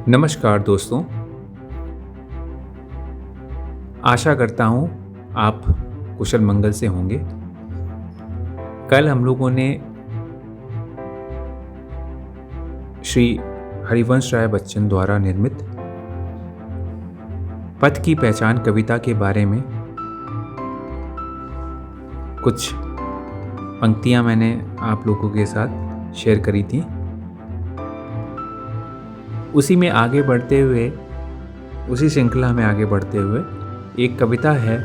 नमस्कार दोस्तों। आशा करता हूँ आप कुशल मंगल से होंगे। कल हम लोगों ने श्री हरिवंश राय बच्चन द्वारा निर्मित पथ की पहचान कविता के बारे में कुछ पंक्तियाँ मैंने आप लोगों के साथ शेयर करी थी। उसी में आगे बढ़ते हुए, उसी श्रृंखला में आगे बढ़ते हुए एक कविता है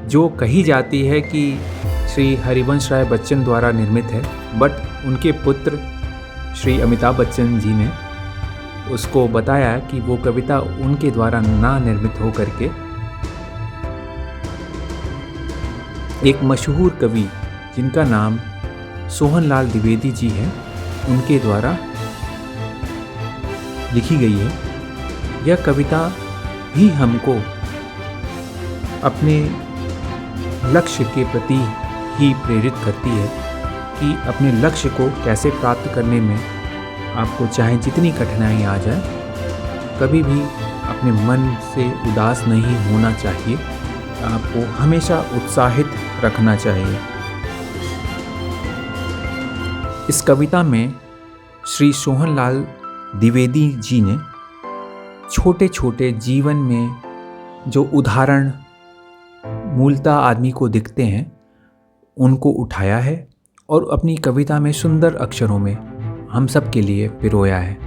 जो कही जाती है कि श्री हरिवंश राय बच्चन द्वारा निर्मित है, बट उनके पुत्र श्री अमिताभ बच्चन जी ने उसको बताया कि वो कविता उनके द्वारा ना निर्मित हो करके एक मशहूर कवि जिनका नाम सोहनलाल द्विवेदी जी है, उनके द्वारा लिखी गई है। यह कविता भी हमको अपने लक्ष्य के प्रति ही प्रेरित करती है कि अपने लक्ष्य को कैसे प्राप्त करने में आपको चाहे जितनी कठिनाई आ जाए, कभी भी अपने मन से उदास नहीं होना चाहिए। आपको हमेशा उत्साहित रखना चाहिए। इस कविता में श्री सोहनलाल द्विवेदी जी ने छोटे छोटे जीवन में जो उदाहरण मूलतः आदमी को दिखते हैं, उनको उठाया है और अपनी कविता में सुंदर अक्षरों में हम सब के लिए पिरोया है।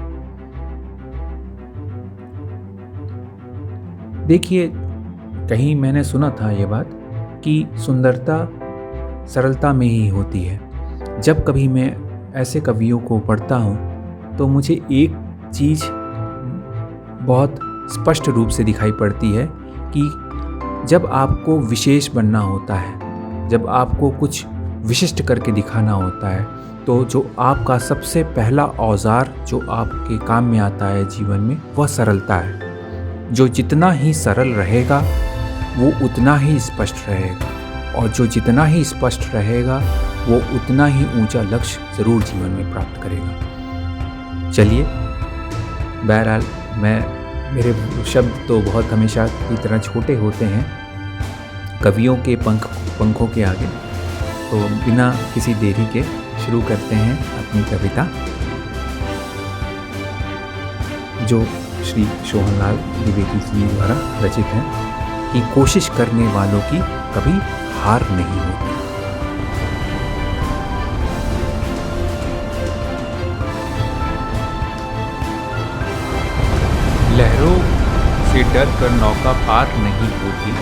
देखिए, कहीं मैंने सुना था ये बात कि सुंदरता सरलता में ही होती है। जब कभी मैं ऐसे कवियों को पढ़ता हूँ तो मुझे एक चीज़ बहुत स्पष्ट रूप से दिखाई पड़ती है कि जब आपको विशेष बनना होता है, जब आपको कुछ विशिष्ट करके दिखाना होता है, तो जो आपका सबसे पहला औजार जो आपके काम में आता है जीवन में, वह सरलता है। जो जितना ही सरल रहेगा वो उतना ही स्पष्ट रहेगा, और जो जितना ही स्पष्ट रहेगा वो उतना ही ऊंचा लक्ष्य ज़रूर जीवन में प्राप्त करेगा। चलिए, बहरहाल मेरे शब्द तो बहुत हमेशा की तरह छोटे होते हैं कवियों के पंखों के आगे, तो बिना किसी देरी के शुरू करते हैं अपनी कविता, जो श्री सोहनलाल द्विवेदी जी द्वारा रचित है कि कोशिश करने वालों की कभी हार नहीं होती। लहरों से डर कर नौका पार नहीं होती,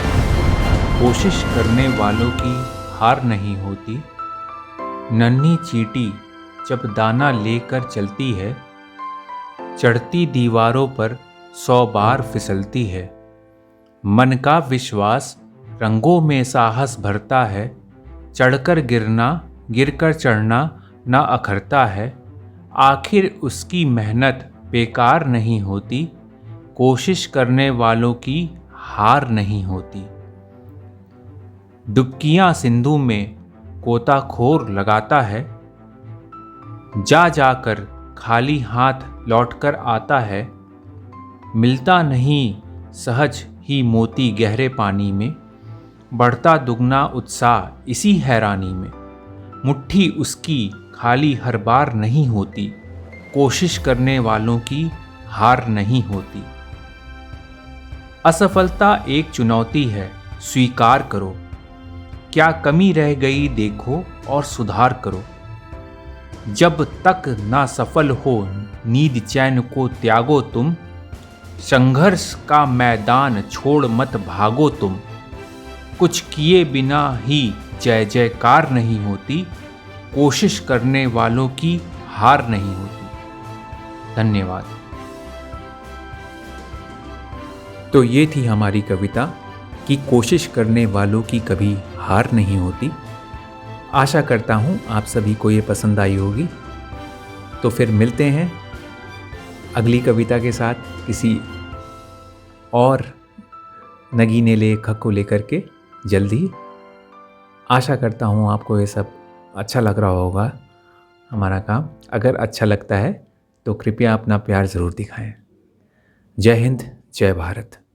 कोशिश करने वालों की हार नहीं होती। नन्ही चींटी जब दाना लेकर चलती है, चढ़ती दीवारों पर 100 बार फिसलती है। मन का विश्वास रंगों में साहस भरता है, चढ़कर गिरना गिरकर चढ़ना ना अखरता है। आखिर उसकी मेहनत बेकार नहीं होती, कोशिश करने वालों की हार नहीं होती। डुबकियां सिंधु में गोताखोर लगाता है, जा जाकर खाली हाथ लौटकर आता है। मिलता नहीं सहज ही मोती गहरे पानी में, बढ़ता दुगना उत्साह इसी हैरानी में। मुट्ठी उसकी खाली हर बार नहीं होती, कोशिश करने वालों की हार नहीं होती। असफलता एक चुनौती है, स्वीकार करो। क्या कमी रह गई देखो और सुधार करो। जब तक ना सफल हो नींद चैन को त्यागो तुम, संघर्ष का मैदान छोड़ मत भागो तुम। कुछ किए बिना ही जय जयकार नहीं होती, कोशिश करने वालों की हार नहीं होती। धन्यवाद। तो ये थी हमारी कविता कि कोशिश करने वालों की कभी हार नहीं होती। आशा करता हूँ आप सभी को ये पसंद आई होगी। तो फिर मिलते हैं अगली कविता के साथ किसी और नगीने लेखक को लेकर के जल्दी। आशा करता हूँ आपको ये सब अच्छा लग रहा होगा हमारा काम। अगर अच्छा लगता है तो कृपया अपना प्यार ज़रूर दिखाएं। जय हिंद, जय भारत।